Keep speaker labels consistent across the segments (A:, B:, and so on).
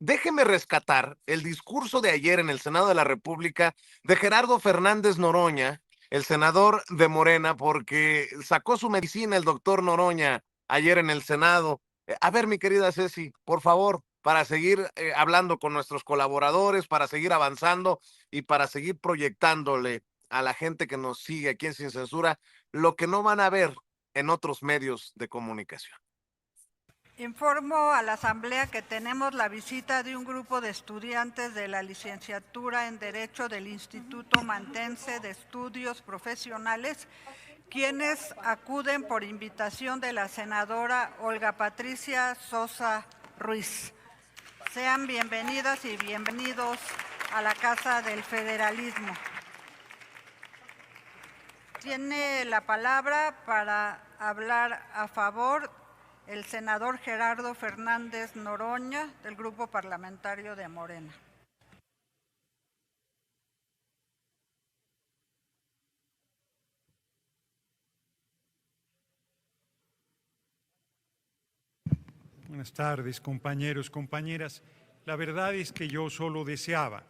A: déjeme rescatar el discurso de ayer en el Senado de la República de Gerardo Fernández Noroña, el senador de Morena, porque sacó su medicina el doctor Noroña ayer en el Senado. A ver, mi querida Ceci, por favor, para seguir hablando con nuestros colaboradores, para seguir avanzando y para seguir proyectándole a la gente que nos sigue aquí en Sin Censura lo que no van a ver en otros medios de comunicación.
B: Informo a la Asamblea que tenemos la visita de un grupo de estudiantes de la licenciatura en Derecho del Instituto Mantense de Estudios Profesionales, quienes acuden por invitación de la senadora Olga Patricia Sosa Ruiz. Sean bienvenidas y bienvenidos a la Casa del Federalismo. Tiene la palabra para hablar a favor el senador Gerardo Fernández Noroña, del Grupo Parlamentario de Morena.
C: Buenas tardes, compañeros, compañeras. La verdad es que yo solo deseaba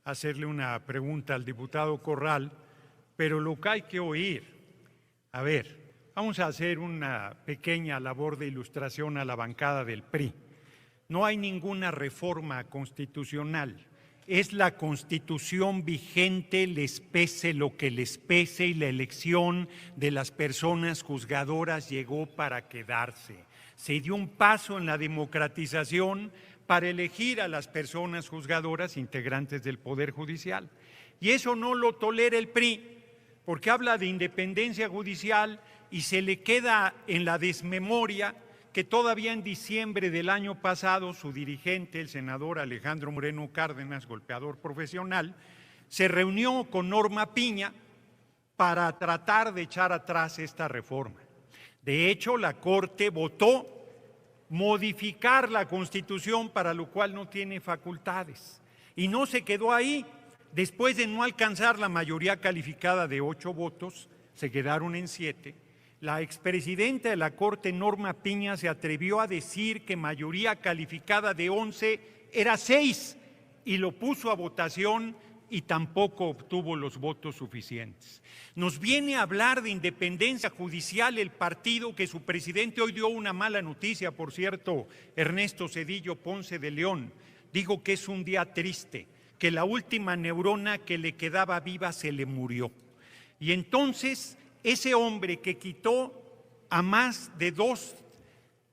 C: hacerle una pregunta al diputado Corral, pero lo que hay que oír, a ver, vamos a hacer una pequeña labor de ilustración a la bancada del PRI. No hay ninguna reforma constitucional. Es la Constitución vigente, les pese lo que les pese, y la elección de las personas juzgadoras llegó para quedarse. Se dio un paso en la democratización para elegir a las personas juzgadoras integrantes del Poder Judicial. Y eso no lo tolera el PRI, porque habla de independencia judicial y se le queda en la desmemoria que todavía en diciembre del año pasado su dirigente, el senador Alejandro Moreno Cárdenas, golpeador profesional, se reunió con Norma Piña para tratar de echar atrás esta reforma. De hecho, la Corte votó modificar la Constitución, para lo cual no tiene facultades. Y no se quedó ahí. Después de no alcanzar la mayoría calificada de 8 votos, se quedaron en 7. La expresidenta de la Corte, Norma Piña, se atrevió a decir que mayoría calificada de 11 era 6 y lo puso a votación y tampoco obtuvo los votos suficientes. Nos viene a hablar de independencia judicial el partido que su presidente hoy dio una mala noticia, por cierto, Ernesto Zedillo Ponce de León. Dijo que es un día triste, que la última neurona que le quedaba viva se le murió. Y entonces ese hombre que quitó a más de 2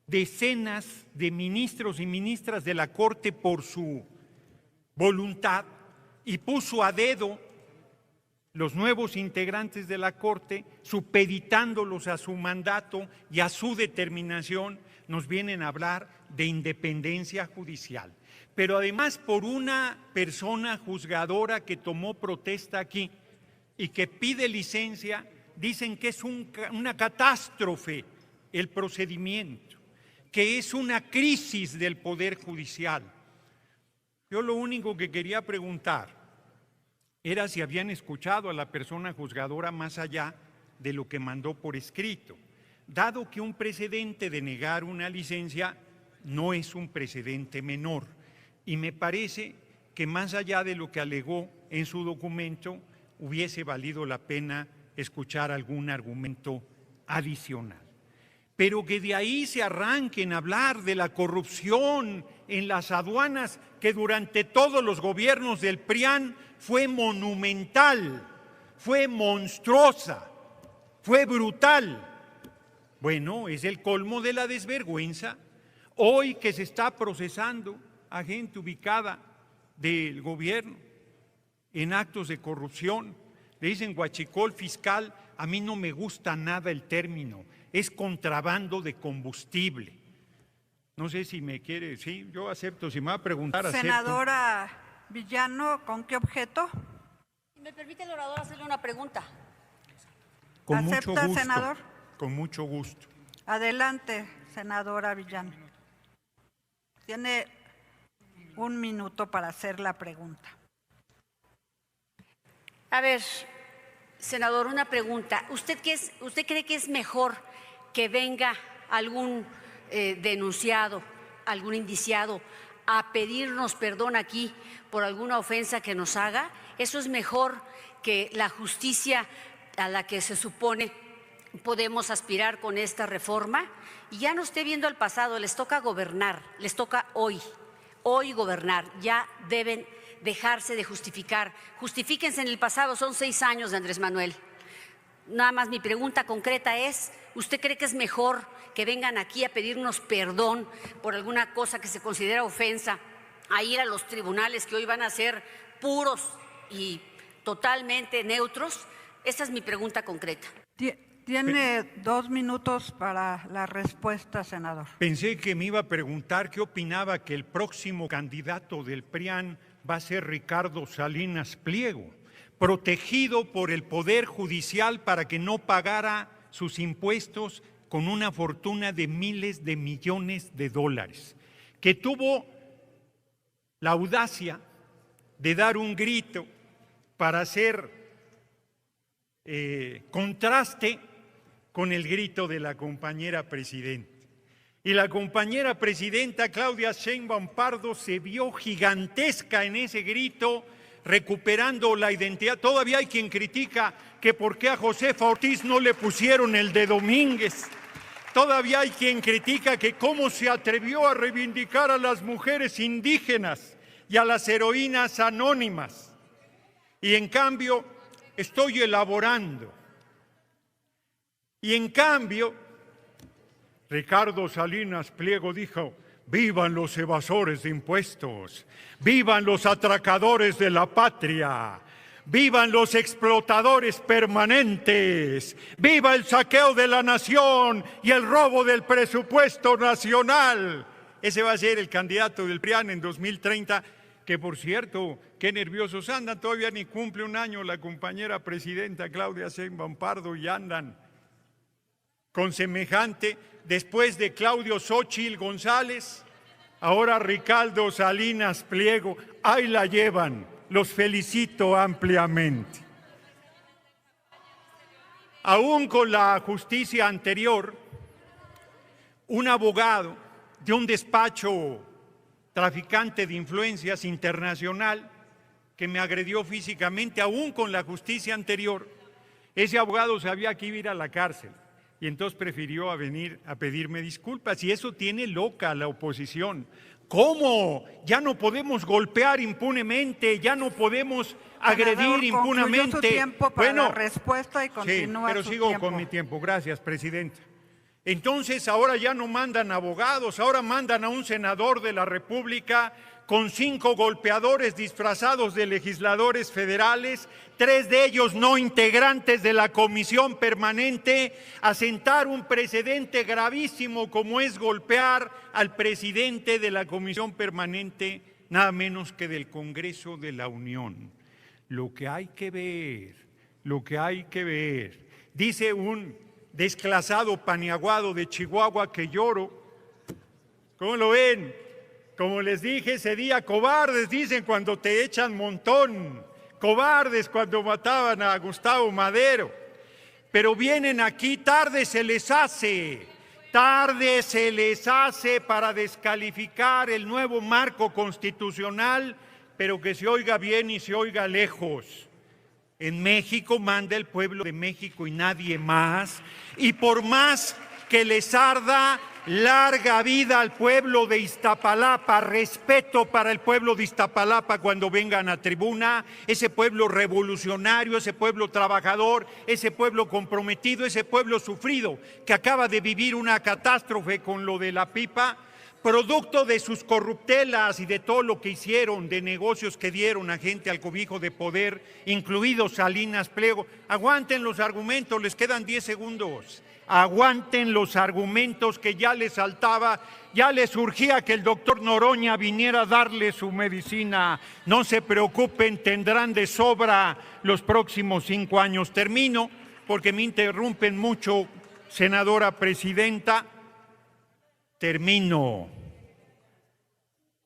C: decenas de ministros y ministras de la Corte por su voluntad y puso a dedo los nuevos integrantes de la Corte, supeditándolos a su mandato y a su determinación, nos vienen a hablar de independencia judicial. Pero además por una persona juzgadora que tomó protesta aquí y que pide licencia, dicen que es una catástrofe el procedimiento, que es una crisis del Poder Judicial. Yo lo único que quería preguntar era si habían escuchado a la persona juzgadora más allá de lo que mandó por escrito, dado que un precedente de negar una licencia no es un precedente menor. Y me parece que más allá de lo que alegó en su documento, hubiese valido la pena escuchar algún argumento adicional. Pero que de ahí se arranquen a hablar de la corrupción en las aduanas, que durante todos los gobiernos del PRIAN fue monumental, fue monstruosa, fue brutal. Bueno, es el colmo de la desvergüenza. Hoy que se está procesando a gente ubicada del gobierno en actos de corrupción, le dicen huachicol fiscal. A mí no me gusta nada el término, es contrabando de combustible. No sé si me quiere, sí, yo acepto, si me va a preguntar, acepto.
B: Senadora Villano, ¿con qué objeto?
D: Si me permite el orador hacerle una pregunta.
C: Con mucho
B: ¿Acepta,
C: gusto,
B: senador?
C: con mucho gusto.
B: Adelante, senadora Villano. Tiene 1 minuto para hacer la pregunta.
D: A ver, senador, una pregunta. ¿Usted cree que es mejor que venga algún denunciado, algún indiciado a pedirnos perdón aquí por alguna ofensa que nos haga? Eso es mejor que la justicia a la que se supone podemos aspirar con esta reforma. Y ya no esté viendo al pasado, les toca gobernar, les toca hoy gobernar. Ya deben dejarse de justificar. Justifíquense en el pasado, son 6 años de Andrés Manuel. Nada más mi pregunta concreta es, ¿usted cree que es mejor que vengan aquí a pedirnos perdón por alguna cosa que se considera ofensa, a ir a los tribunales que hoy van a ser puros y totalmente neutros? Esa es mi pregunta concreta.
B: Tiene 2 minutos para la respuesta, senador.
C: Pensé que me iba a preguntar qué opinaba que el próximo candidato del PRIAN va a ser Ricardo Salinas Pliego, protegido por el Poder Judicial para que no pagara sus impuestos con una fortuna de miles de millones de dólares, que tuvo la audacia de dar un grito para hacer contraste con el grito de la compañera presidenta. Y la compañera presidenta Claudia Sheinbaum Pardo se vio gigantesca en ese grito, recuperando la identidad. Todavía hay quien critica que por qué a Josefa Ortiz no le pusieron el de Domínguez. Todavía hay quien critica que cómo se atrevió a reivindicar a las mujeres indígenas y a las heroínas anónimas. Y en cambio, estoy elaborando. Y en cambio, Ricardo Salinas Pliego dijo: ¡vivan los evasores de impuestos! ¡Vivan los atracadores de la patria! ¡Vivan los explotadores permanentes! ¡Viva el saqueo de la nación y el robo del presupuesto nacional! Ese va a ser el candidato del PRIAN en 2030, que por cierto, qué nerviosos andan, todavía ni cumple un año la compañera presidenta Claudia Sheinbaum Pardo y andan con semejante, después de Claudio Xóchitl González, ahora Ricardo Salinas Pliego, ahí la llevan, los felicito ampliamente. Aún con la justicia anterior, un abogado de un despacho traficante de influencias internacional que me agredió físicamente, aún con la justicia anterior, ese abogado sabía que iba a ir a la cárcel. Y entonces prefirió venir a pedirme disculpas, y eso tiene loca a la oposición. ¿Cómo? Ya no podemos golpear impunemente, ya no podemos agredir impunemente.
B: Su tiempo para la respuesta y continúa.
C: Sí, pero sigo con mi tiempo. Gracias, presidenta. Entonces ahora ya no mandan abogados, ahora mandan a un senador de la República con 5 golpeadores disfrazados de legisladores federales, 3 de ellos no integrantes de la comisión permanente, a sentar un precedente gravísimo como es golpear al presidente de la comisión permanente, nada menos que del Congreso de la Unión. Lo que hay que ver, dice un desclasado paniaguado de Chihuahua que lloro. ¿Cómo lo ven? Como les dije ese día, cobardes dicen cuando te echan montón, cobardes cuando mataban a Gustavo Madero, pero vienen aquí, tarde se les hace para descalificar el nuevo marco constitucional, pero que se oiga bien y se oiga lejos. En México manda el pueblo de México y nadie más, y por más que les arda, larga vida al pueblo de Iztapalapa, respeto para el pueblo de Iztapalapa cuando vengan a tribuna, ese pueblo revolucionario, ese pueblo trabajador, ese pueblo comprometido, ese pueblo sufrido que acaba de vivir una catástrofe con lo de la pipa, producto de sus corruptelas y de todo lo que hicieron, de negocios que dieron a gente al cobijo de poder, incluido Salinas Pliego. Aguanten los argumentos, les quedan 10 segundos. Aguanten los argumentos que ya les saltaba, ya les surgía que el doctor Noroña viniera a darle su medicina. No se preocupen, tendrán de sobra los próximos 5 años. Termino, porque me interrumpen mucho, senadora presidenta. Termino.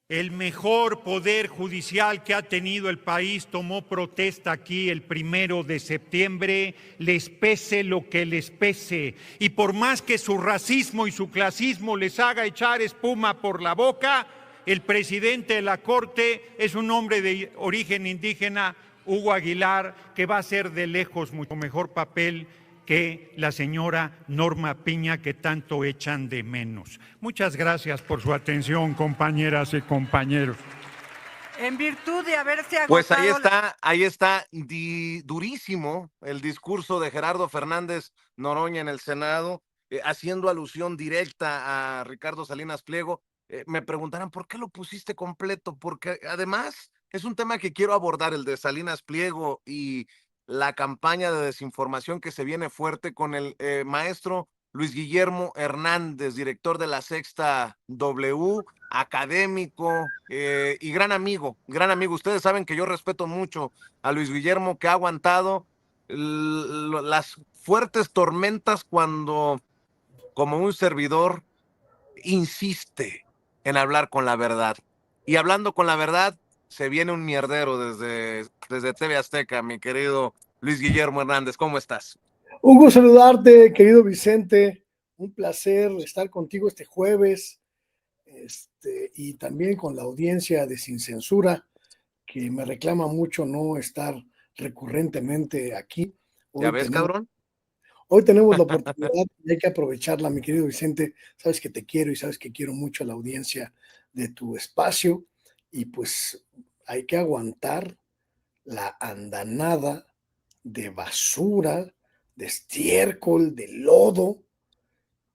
C: El mejor poder judicial que ha tenido el país tomó protesta aquí el 1 de septiembre, les pese lo que les pese. Y por más que su racismo y su clasismo les haga echar espuma por la boca, el presidente de la Corte es un hombre de origen indígena, Hugo Aguilar, que va a hacer de lejos mucho mejor papel que la señora Norma Piña, que tanto echan de menos. Muchas gracias por su atención, compañeras y compañeros.
B: En virtud de haberse agotado...
A: Pues ahí está durísimo el discurso de Gerardo Fernández Noroña en el Senado, haciendo alusión directa a Ricardo Salinas Pliego. Me preguntarán, ¿por qué lo pusiste completo? Porque además es un tema que quiero abordar, el de Salinas Pliego y la campaña de desinformación que se viene fuerte con el maestro Luis Guillermo Hernández, director de La Sexta W, académico y gran amigo, gran amigo. Ustedes saben que yo respeto mucho a Luis Guillermo, que ha aguantado las fuertes tormentas cuando, como un servidor, insiste en hablar con la verdad. Y hablando con la verdad, se viene un mierdero desde TV Azteca, mi querido Luis Guillermo Hernández. ¿Cómo estás?
E: Un gusto saludarte, querido Vicente. Un placer estar contigo este jueves y también con la audiencia de Sin Censura, que me reclama mucho no estar recurrentemente aquí.
A: ¿Ya ves, cabrón?
E: Hoy tenemos la oportunidad y hay que aprovecharla, mi querido Vicente. Sabes que te quiero y sabes que quiero mucho a la audiencia de tu espacio y pues hay que aguantar la andanada de basura, de estiércol, de lodo,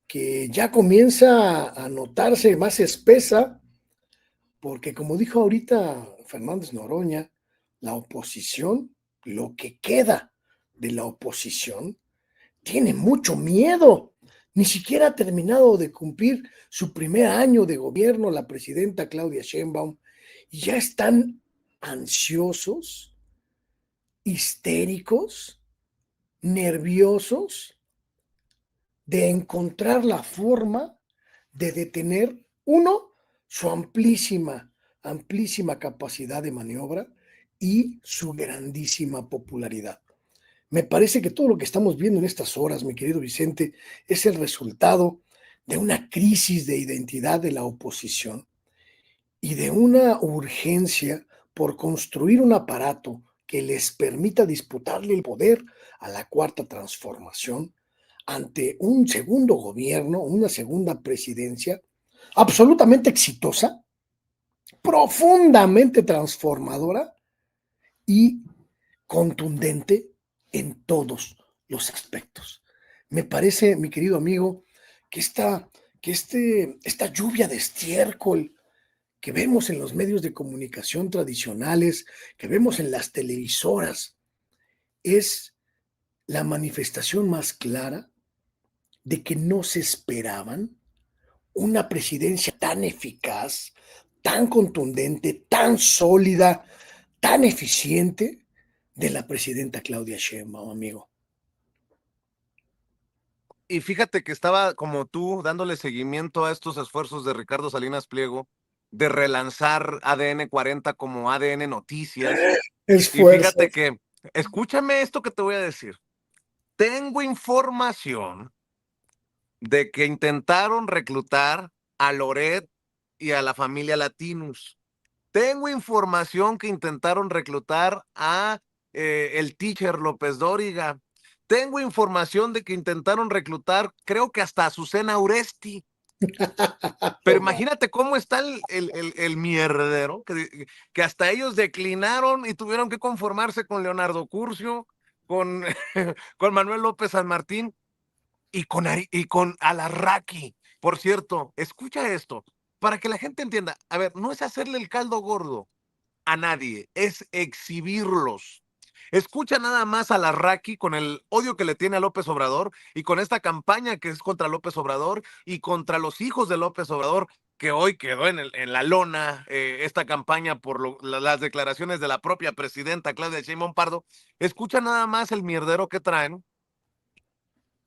E: que ya comienza a notarse más espesa, porque como dijo ahorita Fernández Noroña, la oposición, lo que queda de la oposición, tiene mucho miedo. Ni siquiera ha terminado de cumplir su primer año de gobierno la presidenta Claudia Sheinbaum y ya están ansiosos, histéricos, nerviosos de encontrar la forma de detener, uno, su amplísima capacidad de maniobra y su grandísima popularidad. Me parece que todo lo que estamos viendo en estas horas, mi querido Vicente, es el resultado de una crisis de identidad de la oposición y de una urgencia por construir un aparato que les permita disputarle el poder a la Cuarta Transformación ante un segundo gobierno, una segunda presidencia absolutamente exitosa, profundamente transformadora y contundente en todos los aspectos. Me parece, mi querido amigo, que esta lluvia de estiércol que vemos en los medios de comunicación tradicionales, que vemos en las televisoras, es la manifestación más clara de que no se esperaban una presidencia tan eficaz, tan contundente, tan sólida, tan eficiente de la presidenta Claudia Sheinbaum, amigo.
A: Y fíjate que estaba como tú dándole seguimiento a estos esfuerzos de Ricardo Salinas Pliego de relanzar ADN 40 como ADN Noticias. Y fíjate que, escúchame esto que te voy a decir. Tengo información de que intentaron reclutar a Loret y a la familia Latinus. Tengo información que intentaron reclutar a el teacher López Dóriga. Tengo información de que intentaron reclutar, creo que hasta a Azucena Uresti. Pero imagínate cómo está el mierdero, que hasta ellos declinaron y tuvieron que conformarse con Leonardo Curcio, con Manuel López San Martín y con Alarraqui. Por cierto, escucha esto, para que la gente entienda. A ver, no es hacerle el caldo gordo a nadie, es exhibirlos. Escucha nada más a Alarraqui con el odio que le tiene a López Obrador y con esta campaña que es contra López Obrador y contra los hijos de López Obrador, que hoy quedó en la lona esta campaña por las declaraciones de la propia presidenta Claudia Sheinbaum Pardo. Escucha nada más el mierdero que traen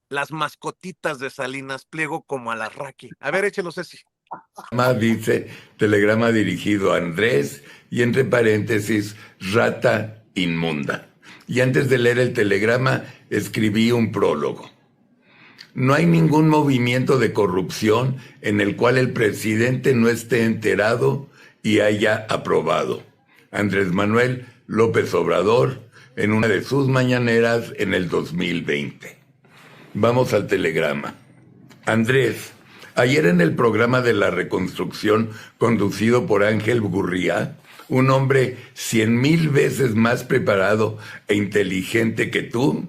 A: las mascotitas de Salinas Pliego como Alarraqui. A ver, échelo, Ceci.
F: Dice telegrama dirigido a Andrés y entre paréntesis rata inmunda. Y antes de leer el telegrama escribí un prólogo. No hay ningún movimiento de corrupción en el cual el presidente no esté enterado y haya aprobado. Andrés Manuel López Obrador en una de sus mañaneras en el 2020. Vamos al telegrama. Andrés, ayer en el programa de la reconstrucción conducido por Ángel Gurría, un hombre 100,000 veces más preparado e inteligente que tú,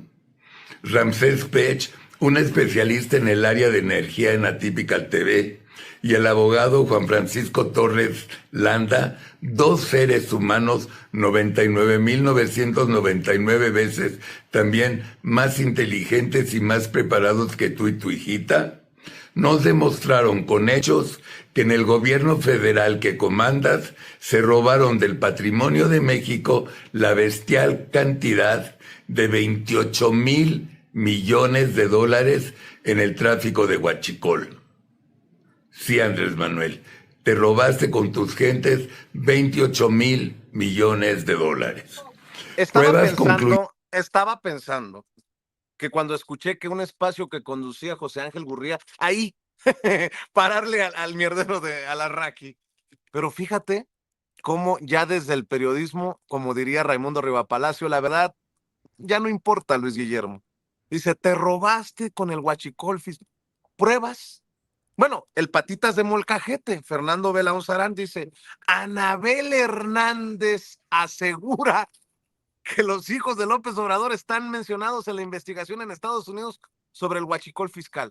F: Ramsés Pech, un especialista en el área de energía en Atypical TV, y el abogado Juan Francisco Torres Landa, dos seres humanos 99,999 veces también más inteligentes y más preparados que tú y tu hijita, nos demostraron con hechos que en el gobierno federal que comandas se robaron del patrimonio de México la bestial cantidad de 28,000 millones de dólares en el tráfico de huachicol. Sí, Andrés Manuel, te robaste con tus gentes 28,000 millones de dólares.
A: Estaba pensando que cuando escuché que un espacio que conducía José Ángel Gurría, ahí, pararle al mierdero de Alarraqui. Pero fíjate cómo ya desde el periodismo, como diría Raimundo Rivapalacio, la verdad ya no importa, Luis Guillermo. Dice, te robaste con el huachicol, ¿pruebas? Bueno, el patitas de molcajete, Fernando Belaún Sarán, dice, Anabel Hernández asegura que los hijos de López Obrador están mencionados en la investigación en Estados Unidos sobre el huachicol fiscal.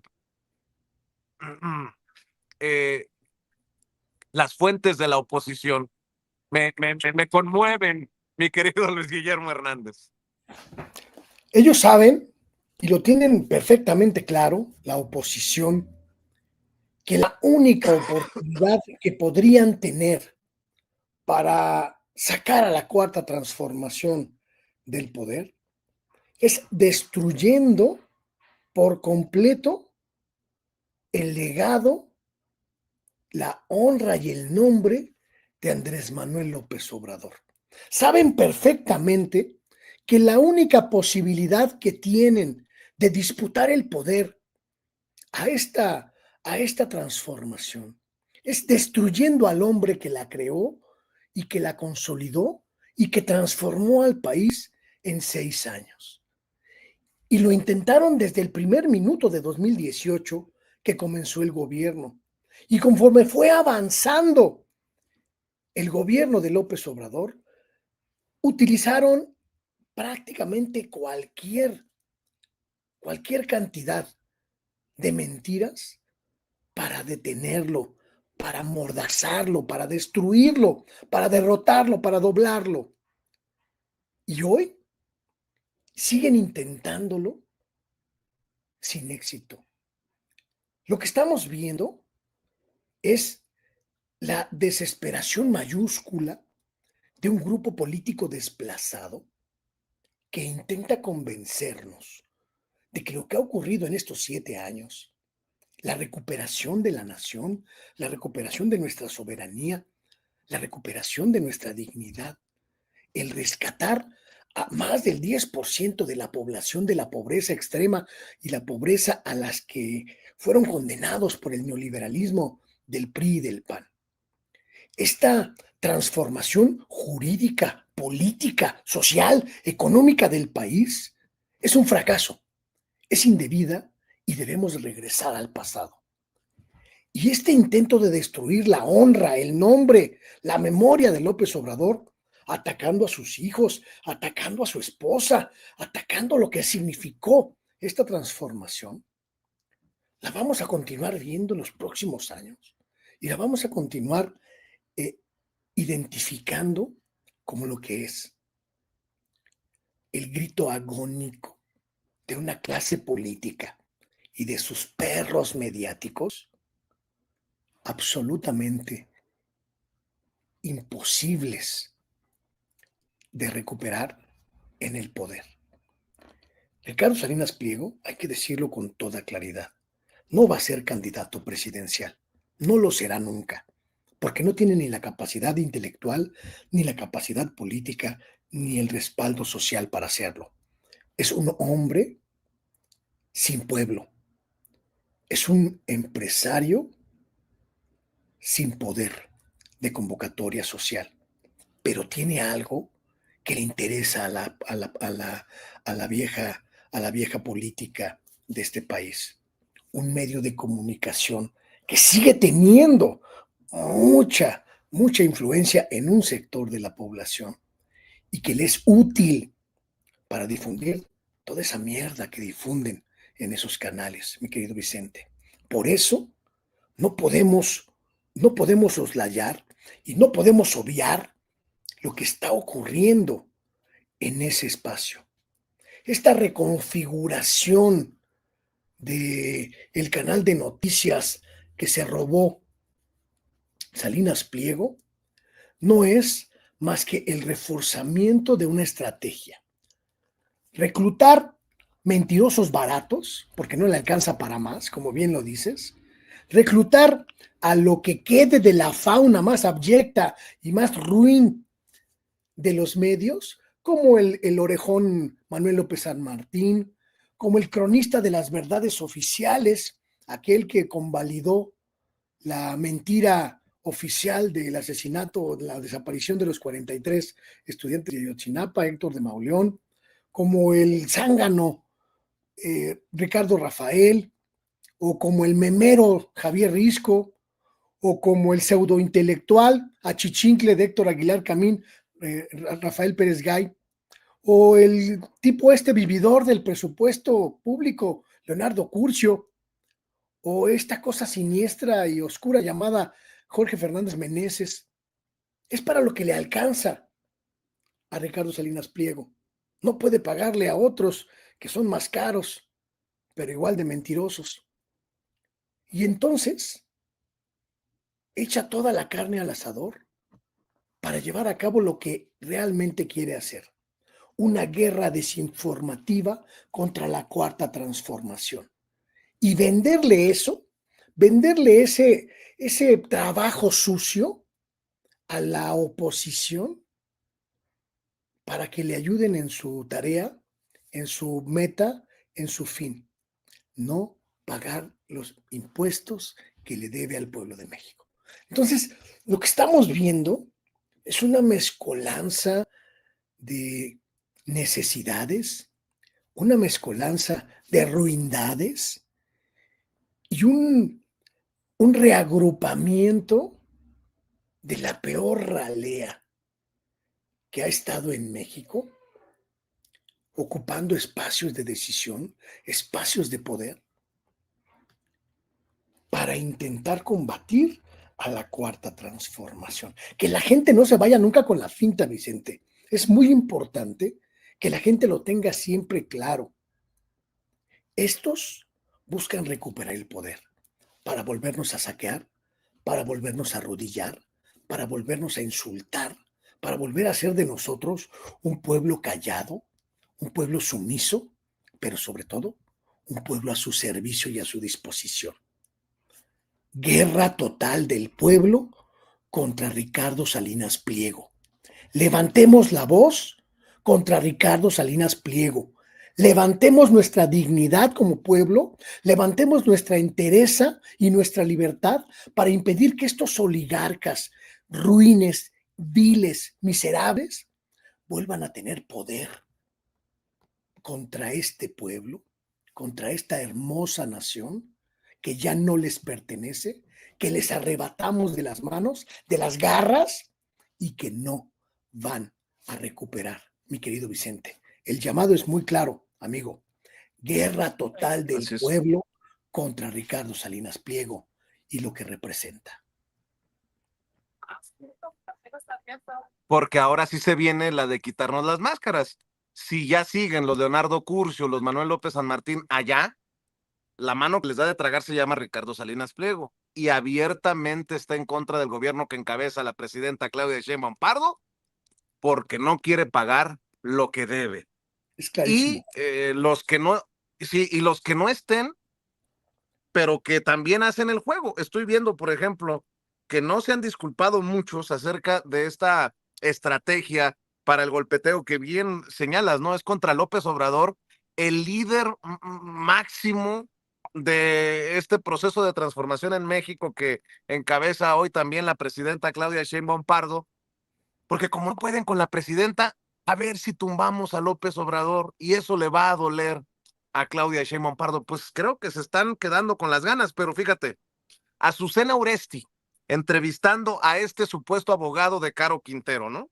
A: Las fuentes de la oposición me conmueven, mi querido Luis Guillermo Hernández.
E: Ellos saben, y lo tienen perfectamente claro, la oposición, que la única oportunidad que podrían tener para sacar a la cuarta transformación del poder es destruyendo por completo el legado, la honra y el nombre de Andrés Manuel López Obrador. Saben perfectamente que la única posibilidad que tienen de disputar el poder a esta transformación es destruyendo al hombre que la creó y que la consolidó y que transformó al país en 6 años. Y lo intentaron desde el primer minuto de 2018 que comenzó el gobierno. Y conforme fue avanzando el gobierno de López Obrador, utilizaron prácticamente cualquier cantidad de mentiras para detenerlo, para amordazarlo, para destruirlo, para derrotarlo, para doblarlo. Y hoy siguen intentándolo sin éxito. Lo que estamos viendo es la desesperación mayúscula de un grupo político desplazado que intenta convencernos de que lo que ha ocurrido en estos 7 años, la recuperación de la nación, la recuperación de nuestra soberanía, la recuperación de nuestra dignidad, el rescatar a más del 10% de la población de la pobreza extrema y la pobreza a las que fueron condenados por el neoliberalismo del PRI y del PAN. Esta transformación jurídica, política, social, económica del país es un fracaso, es indebida y debemos regresar al pasado. Y este intento de destruir la honra, el nombre, la memoria de López Obrador, atacando a sus hijos, atacando a su esposa, atacando lo que significó esta transformación, la vamos a continuar viendo en los próximos años y la vamos a continuar identificando como lo que es el grito agónico de una clase política y de sus perros mediáticos absolutamente imposibles de recuperar en el poder. Ricardo Salinas Pliego, hay que decirlo con toda claridad, no va a ser candidato presidencial, no lo será nunca, porque no tiene ni la capacidad intelectual, ni la capacidad política, ni el respaldo social para hacerlo. Es un hombre sin pueblo, es un empresario sin poder, de convocatoria social, pero tiene algo que le interesa a la vieja política de este país. Un medio de comunicación que sigue teniendo mucha influencia en un sector de la población y que le es útil para difundir toda esa mierda que difunden en esos canales, mi querido Vicente. Por eso no podemos, no podemos soslayar y no podemos obviar lo que está ocurriendo en ese espacio. Esta reconfiguración de el canal de noticias que se robó Salinas Pliego no es más que el reforzamiento de una estrategia. Reclutar mentirosos baratos, porque no le alcanza para más, como bien lo dices. Reclutar a lo que quede de la fauna más abyecta y más ruin de los medios, como el orejón Manuel López San Martín, como el cronista de las verdades oficiales, aquel que convalidó la mentira oficial del asesinato, la desaparición de los 43 estudiantes de Ayotzinapa, Héctor de Mauleón, como el zángano Ricardo Rafael, o como el memero Javier Risco, o como el pseudointelectual achichincle de Héctor Aguilar Camín, Rafael Pérez Gay, o el tipo vividor del presupuesto público, Leonardo Curcio, o esta cosa siniestra y oscura llamada Jorge Fernández Meneses. Es para lo que le alcanza a Ricardo Salinas Pliego. No puede pagarle a otros que son más caros, pero igual de mentirosos. Y entonces echa toda la carne al asador para llevar a cabo lo que realmente quiere hacer. Una guerra desinformativa contra la Cuarta Transformación. Y venderle eso, venderle ese trabajo sucio a la oposición para que le ayuden en su tarea, en su meta, en su fin. No pagar los impuestos que le debe al pueblo de México. Entonces, lo que estamos viendo es una mezcolanza de necesidades, una mezcolanza de ruindades y un reagrupamiento de la peor ralea que ha estado en México, ocupando espacios de decisión, espacios de poder, para intentar combatir a la Cuarta Transformación. Que la gente no se vaya nunca con la finta, Vicente. Es muy importante que la gente lo tenga siempre claro. Estos buscan recuperar el poder para volvernos a saquear, para volvernos a arrodillar, para volvernos a insultar, para volver a hacer de nosotros un pueblo callado, un pueblo sumiso, pero sobre todo un pueblo a su servicio y a su disposición. Guerra total del pueblo contra Ricardo Salinas Pliego. Levantemos la voz contra Ricardo Salinas Pliego. Levantemos nuestra dignidad como pueblo, levantemos nuestra entereza y nuestra libertad para impedir que estos oligarcas ruines, viles, miserables, vuelvan a tener poder contra este pueblo, contra esta hermosa nación que ya no les pertenece, que les arrebatamos de las manos, de las garras y que no van a recuperar, mi querido Vicente. El llamado es muy claro, amigo. Guerra total del pueblo contra Ricardo Salinas Pliego y lo que representa.
A: Porque ahora sí se viene la de quitarnos las máscaras. Si ya siguen los Leonardo Curcio, los Manuel López San Martín allá, la mano que les da de tragar se llama Ricardo Salinas Pliego y abiertamente está en contra del gobierno que encabeza la presidenta Claudia Sheinbaum Pardo porque no quiere pagar lo que debe.
E: Es clarísimo.
A: Y los que no, sí, y los que no estén, pero que también hacen el juego. Estoy viendo, por ejemplo, que no se han disculpado muchos acerca de esta estrategia para el golpeteo que bien señalas, ¿no? Es contra López Obrador, el líder máximo de este proceso de transformación en México que encabeza hoy también la presidenta Claudia Sheinbaum Pardo, porque como no pueden con la presidenta, a ver si tumbamos a López Obrador y eso le va a doler a Claudia Sheinbaum Pardo. Pues creo que se están quedando con las ganas, pero fíjate, Azucena Oresti entrevistando a este supuesto abogado de Caro Quintero, ¿no?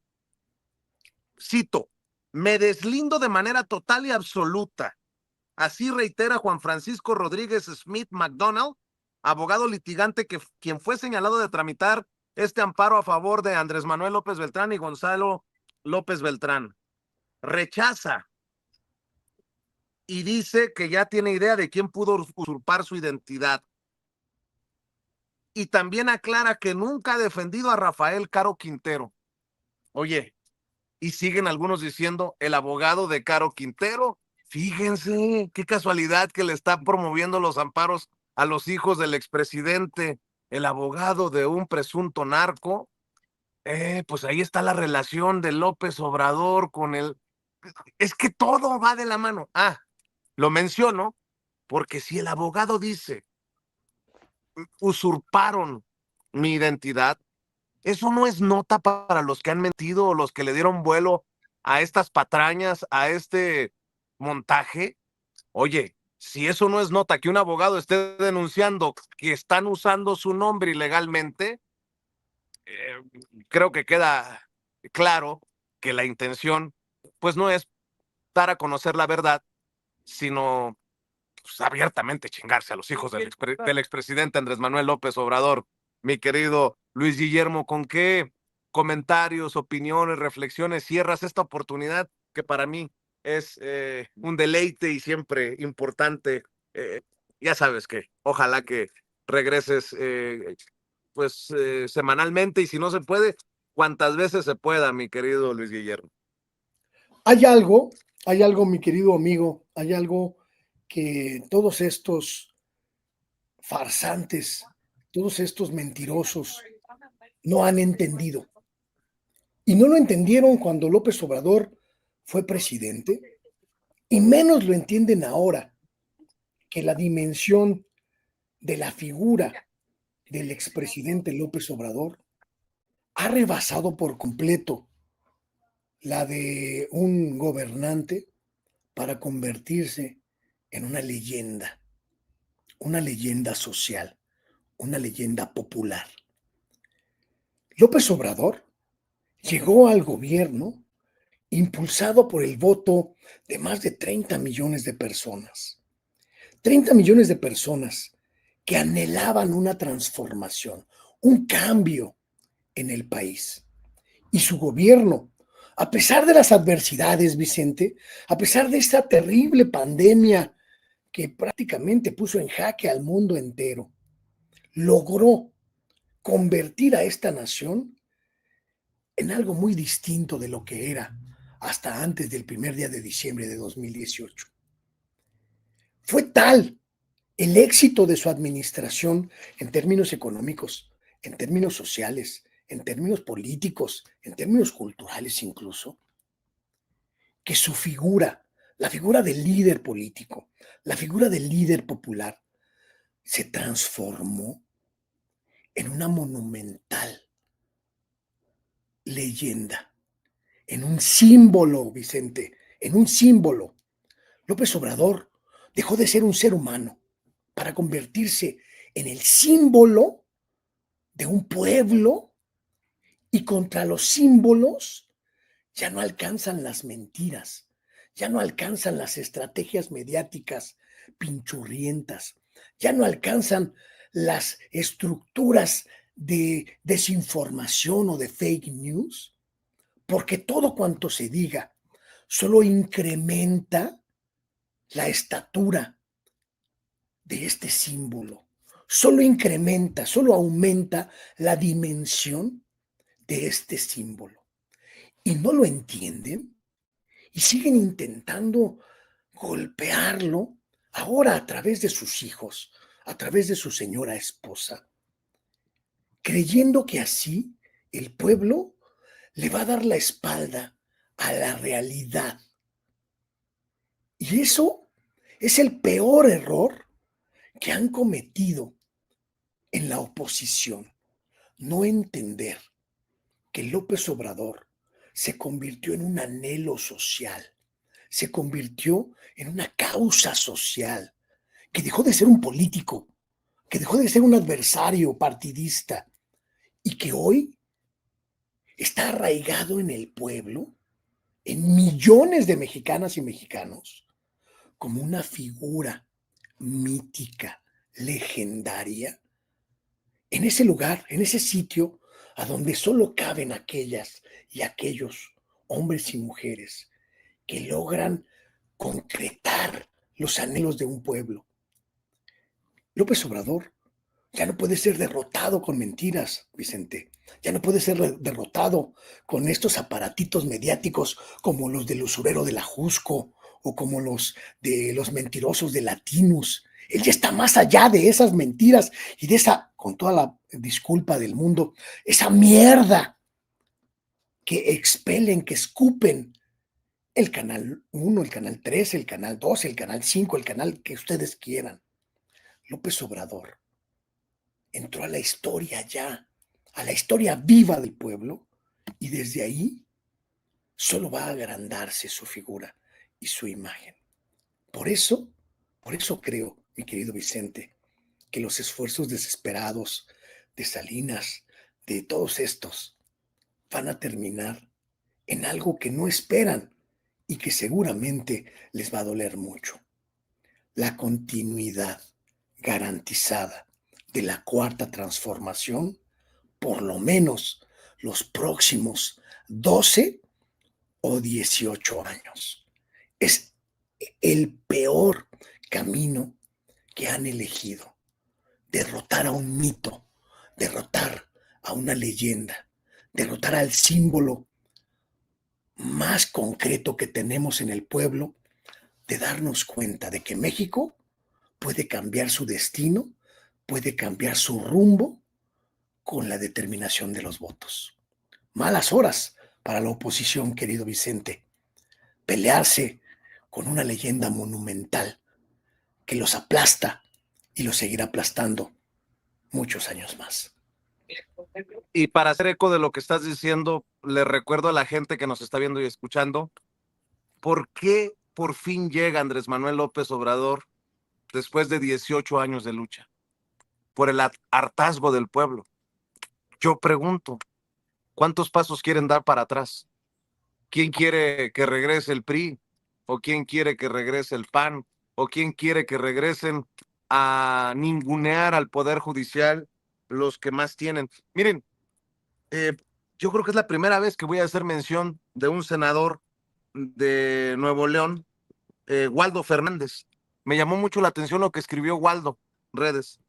A: Cito, me deslindo de manera total y absoluta. Así reitera Juan Francisco Rodríguez Smith McDonald, abogado litigante quien fue señalado de tramitar este amparo a favor de Andrés Manuel López Beltrán y Gonzalo López Beltrán. Rechaza y dice que ya tiene idea de quién pudo usurpar su identidad. Y también aclara que nunca ha defendido a Rafael Caro Quintero. Oye, y siguen algunos diciendo el abogado de Caro Quintero. Fíjense, qué casualidad que le está promoviendo los amparos a los hijos del expresidente, el abogado de un presunto narco. Pues ahí está la relación de López Obrador con el... Es que todo va de la mano. Lo menciono porque si el abogado dice, usurparon mi identidad, eso no es nota para los que han mentido o los que le dieron vuelo a estas patrañas, a este montaje. Oye, si eso no es nota que un abogado esté denunciando que están usando su nombre ilegalmente, creo que queda claro que la intención pues no es dar a conocer la verdad, sino pues, abiertamente chingarse a los hijos del expresidente Andrés Manuel López Obrador. Mi querido Luis Guillermo, ¿con qué comentarios, opiniones, reflexiones cierras esta oportunidad que para mí es un deleite y siempre importante? Ya sabes que ojalá que regreses semanalmente y si no se puede, cuantas veces se pueda, mi querido Luis Guillermo.
E: Hay algo, mi querido amigo, hay algo que todos estos farsantes, todos estos mentirosos no han entendido. Y no lo entendieron cuando López Obrador fue presidente, y menos lo entienden ahora, que la dimensión de la figura del expresidente López Obrador ha rebasado por completo la de un gobernante para convertirse en una leyenda social, una leyenda popular. López Obrador llegó al gobierno impulsado por el voto de más de 30 millones de personas. 30 millones de personas que anhelaban una transformación, un cambio en el país. Y su gobierno, a pesar de las adversidades, Vicente, a pesar de esta terrible pandemia que prácticamente puso en jaque al mundo entero, logró convertir a esta nación en algo muy distinto de lo que era hasta antes del primer día de diciembre de 2018. Fue tal el éxito de su administración en términos económicos, en términos sociales, en términos políticos, en términos culturales incluso, que su figura, la figura del líder político, la figura del líder popular, se transformó en una monumental leyenda, en un símbolo, Vicente, en un símbolo. López Obrador dejó de ser un ser humano para convertirse en el símbolo de un pueblo, y contra los símbolos ya no alcanzan las mentiras, ya no alcanzan las estrategias mediáticas pinchurrientas, ya no alcanzan las estructuras de desinformación o de fake news, porque todo cuanto se diga solo incrementa la estatura de este símbolo, solo incrementa, solo aumenta la dimensión de este símbolo. Y no lo entienden y siguen intentando golpearlo ahora a través de sus hijos, a través de su señora esposa, creyendo que así el pueblo le va a dar la espalda a la realidad. Y eso es el peor error que han cometido en la oposición, no entender que López Obrador se convirtió en un anhelo social, se convirtió en una causa social, que dejó de ser un político, que dejó de ser un adversario partidista y que hoy está arraigado en el pueblo, en millones de mexicanas y mexicanos, como una figura mítica, legendaria, en ese lugar, en ese sitio a donde solo caben aquellas y aquellos hombres y mujeres que logran concretar los anhelos de un pueblo. López Obrador ya no puede ser derrotado con mentiras, Vicente. Ya no puede ser derrotado con estos aparatitos mediáticos como los del usurero de la Jusco o como los de los mentirosos de Latinus. Él ya está más allá de esas mentiras y de esa, con toda la disculpa del mundo, esa mierda que expelen, que escupen el canal 1, el canal 3, el canal 2, el canal 5, el canal que ustedes quieran. López Obrador entró a la historia ya, a la historia viva del pueblo, y desde ahí solo va a agrandarse su figura y su imagen. Por eso creo, mi querido Vicente, que los esfuerzos desesperados de Salinas, de todos estos, van a terminar en algo que no esperan y que seguramente les va a doler mucho. La continuidad garantizada de la cuarta transformación, por lo menos los próximos 12 o 18 años. Es el peor camino que han elegido. Derrotar a un mito, derrotar a una leyenda, derrotar al símbolo más concreto que tenemos en el pueblo, de darnos cuenta de que México puede cambiar su destino, puede cambiar su rumbo con la determinación de los votos. Malas horas para la oposición, querido Vicente. Pelearse con una leyenda monumental que los aplasta y los seguirá aplastando muchos años más.
A: Y para hacer eco de lo que estás diciendo, le recuerdo a la gente que nos está viendo y escuchando, ¿por qué por fin llega Andrés Manuel López Obrador después de 18 años de lucha? Por el hartazgo del pueblo. Yo pregunto, ¿cuántos pasos quieren dar para atrás? ¿Quién quiere que regrese el PRI? ¿O quién quiere que regrese el PAN? ¿O quién quiere que regresen a ningunear al Poder Judicial los que más tienen? Miren, yo creo que es la primera vez que voy a hacer mención de un senador de Nuevo León, Waldo Fernández. Me llamó mucho la atención lo que escribió Waldo, redes.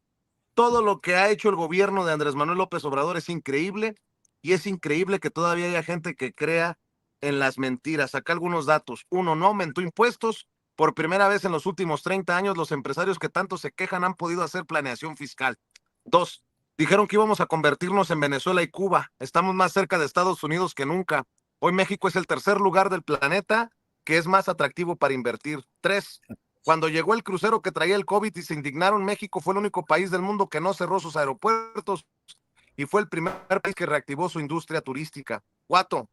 A: Todo lo que ha hecho el gobierno de Andrés Manuel López Obrador es increíble, y es increíble que todavía haya gente que crea en las mentiras. Acá algunos datos. Uno, no aumentó impuestos. Por primera vez en los últimos 30 años, los empresarios que tanto se quejan han podido hacer planeación fiscal. Dos, dijeron que íbamos a convertirnos en Venezuela y Cuba. Estamos más cerca de Estados Unidos que nunca. Hoy México es el tercer lugar del planeta que es más atractivo para invertir. Tres, cuando llegó el crucero que traía el COVID y se indignaron, México fue el único país del mundo que no cerró sus aeropuertos y fue el primer país que reactivó su industria turística. Cuatro,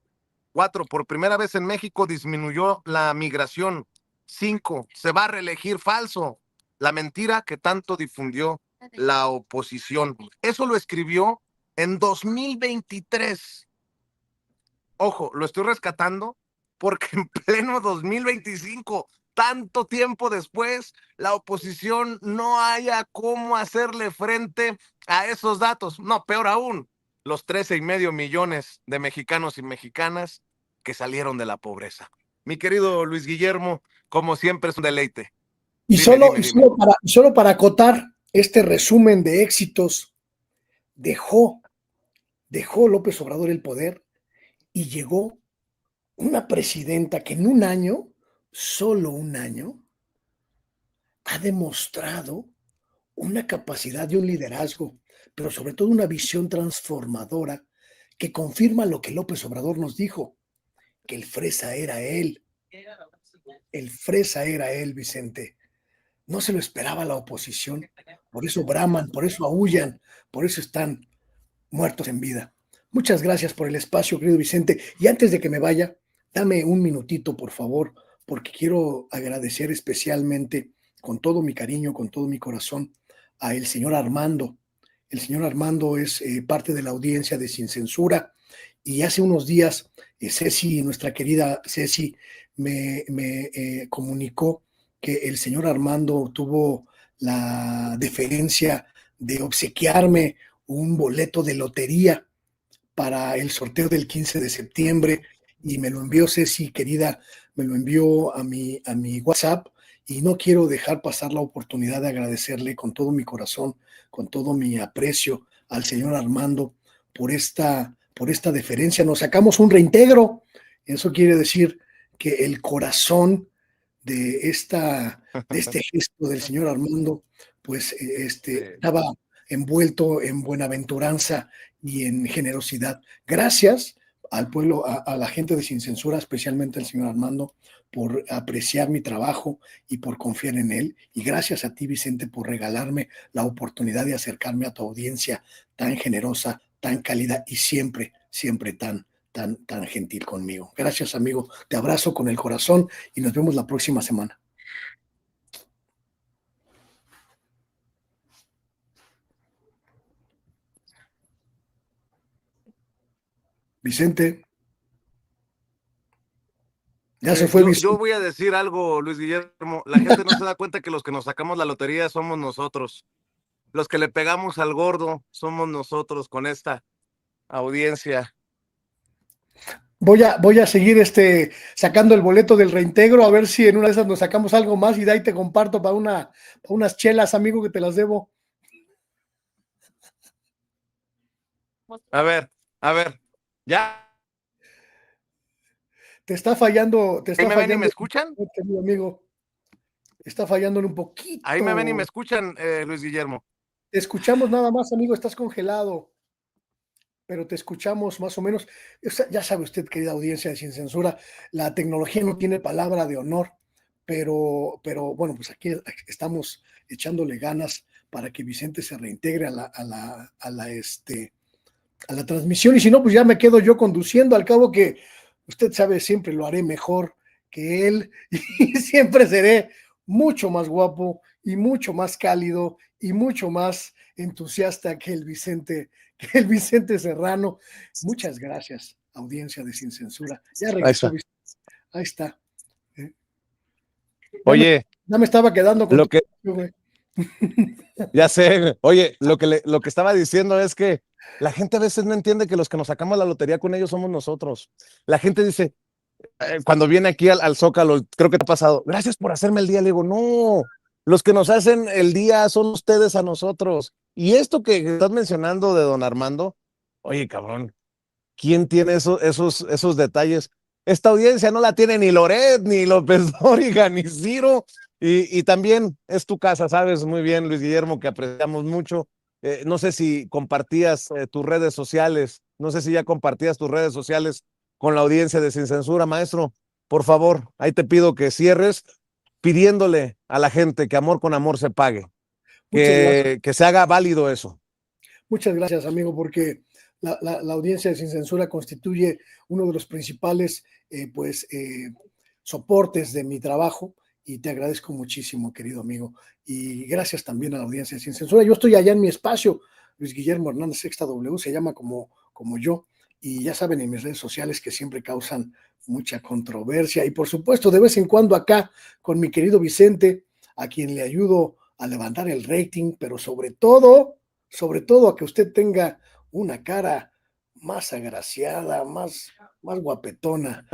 A: por primera vez en México disminuyó la migración. 5, se va a reelegir. Falso. La mentira que tanto difundió la oposición. Eso lo escribió en 2023. Ojo, lo estoy rescatando porque en pleno 2025, tanto tiempo después, la oposición no haya cómo hacerle frente a esos datos. No, peor aún, los 13,5 millones de mexicanos y mexicanas que salieron de la pobreza. Mi querido Luis Guillermo, como siempre es un deleite.
E: Y
A: Dime.
E: solo para acotar este resumen de éxitos, dejó López Obrador el poder y llegó una presidenta que en un año, solo un año, ha demostrado una capacidad de un liderazgo, pero sobre todo una visión transformadora que confirma lo que López Obrador nos dijo, que el fresa era él. El fresa era él, Vicente. No se lo esperaba la oposición, por eso braman, por eso aúllan, por eso están muertos en vida. Muchas gracias por el espacio, querido Vicente. Y antes de que me vaya, dame un minutito, por favor, porque quiero agradecer especialmente, con todo mi cariño, con todo mi corazón, a el señor Armando. El señor Armando es parte de la audiencia de Sin Censura, y hace unos días Ceci, nuestra querida Ceci, me comunicó que el señor Armando tuvo la deferencia de obsequiarme un boleto de lotería para el sorteo del 15 de septiembre, y me lo envió Ceci, querida, me lo envió a mi WhatsApp, y no quiero dejar pasar la oportunidad de agradecerle con todo mi corazón, con todo mi aprecio al señor Armando por esta deferencia. Nos sacamos un reintegro. Eso quiere decir que el corazón de este gesto del señor Armando, pues estaba envuelto en buenaventuranza y en generosidad. Gracias al pueblo, a la gente de Sin Censura, especialmente al señor Armando, por apreciar mi trabajo y por confiar en él. Y gracias a ti, Vicente, por regalarme la oportunidad de acercarme a tu audiencia tan generosa, tan cálida y siempre, siempre tan gentil conmigo. Gracias, amigo. Te abrazo con el corazón y nos vemos la próxima semana. Vicente. Ya se fue Vicente.
A: Yo voy a decir algo, Luis Guillermo. La gente no se da cuenta que los que nos sacamos la lotería somos nosotros. Los que le pegamos al gordo somos nosotros con esta audiencia.
E: Voy a seguir sacando el boleto del reintegro, a ver si en una de esas nos sacamos algo más, y de ahí te comparto para unas chelas, amigo, que te las debo.
A: A ver, ya.
E: Te está fallando.
A: ¿Ahí me ven y me escuchan?
E: Querido amigo. Está fallándole un poquito.
A: Ahí me ven y me escuchan, Luis Guillermo.
E: Te escuchamos nada más, amigo, estás congelado. Pero te escuchamos más o menos. Ya sabe usted, querida audiencia de Sin Censura, la tecnología no tiene palabra de honor, pero bueno, pues aquí estamos echándole ganas para que Vicente se reintegre a la transmisión, y si no, pues ya me quedo yo conduciendo, al cabo que usted sabe, siempre lo haré mejor que él, y siempre seré mucho más guapo y mucho más cálido y mucho más entusiasta que el Vicente Serrano. Muchas gracias, audiencia de Sin Censura. Ya regresó Vicente. Ahí está.
G: Oye,
E: ya me estaba quedando con
G: lo que
E: güey.
G: Ya sé, oye, lo que estaba diciendo es que la gente a veces no entiende que los que nos sacamos la lotería con ellos somos nosotros. La gente dice, cuando viene aquí al Zócalo, creo que te ha pasado, gracias por hacerme el día. Le digo, no, los que nos hacen el día son ustedes a nosotros. Y esto que estás mencionando de don Armando, oye, cabrón, ¿quién tiene esos detalles? Esta audiencia no la tiene ni Loret, ni López Dóriga, ni Ciro. Y también es tu casa, sabes muy bien, Luis Guillermo, que apreciamos mucho. No sé si compartías tus redes sociales, no sé si ya compartías tus redes sociales con la audiencia de Sin Censura, maestro. Por favor, ahí te pido que cierres pidiéndole a la gente que amor con amor se pague, que se haga válido eso.
E: Muchas gracias, amigo, porque la audiencia de Sin Censura constituye uno de los principales soportes de mi trabajo, y te agradezco muchísimo, querido amigo, y gracias también a la audiencia de Sin Censura. Yo estoy allá en mi espacio, Luis Guillermo Hernández Sexta W, se llama como yo, y ya saben, en mis redes sociales, que siempre causan mucha controversia, y por supuesto de vez en cuando acá con mi querido Vicente, a quien le ayudo a levantar el rating, pero sobre todo a que usted tenga una cara más agraciada, más guapetona.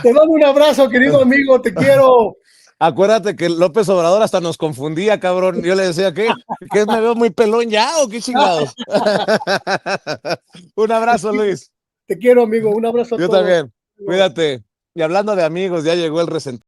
E: Te mando un abrazo, querido amigo, te quiero.
G: Acuérdate que López Obrador hasta nos confundía, cabrón. Yo le decía, ¿qué me veo muy pelón ya o qué chingados? Un abrazo, Luis.
E: Te quiero, amigo, un abrazo a
G: Yo
E: todos.
G: también, cuídate. Y hablando de amigos, ya llegó el resentido.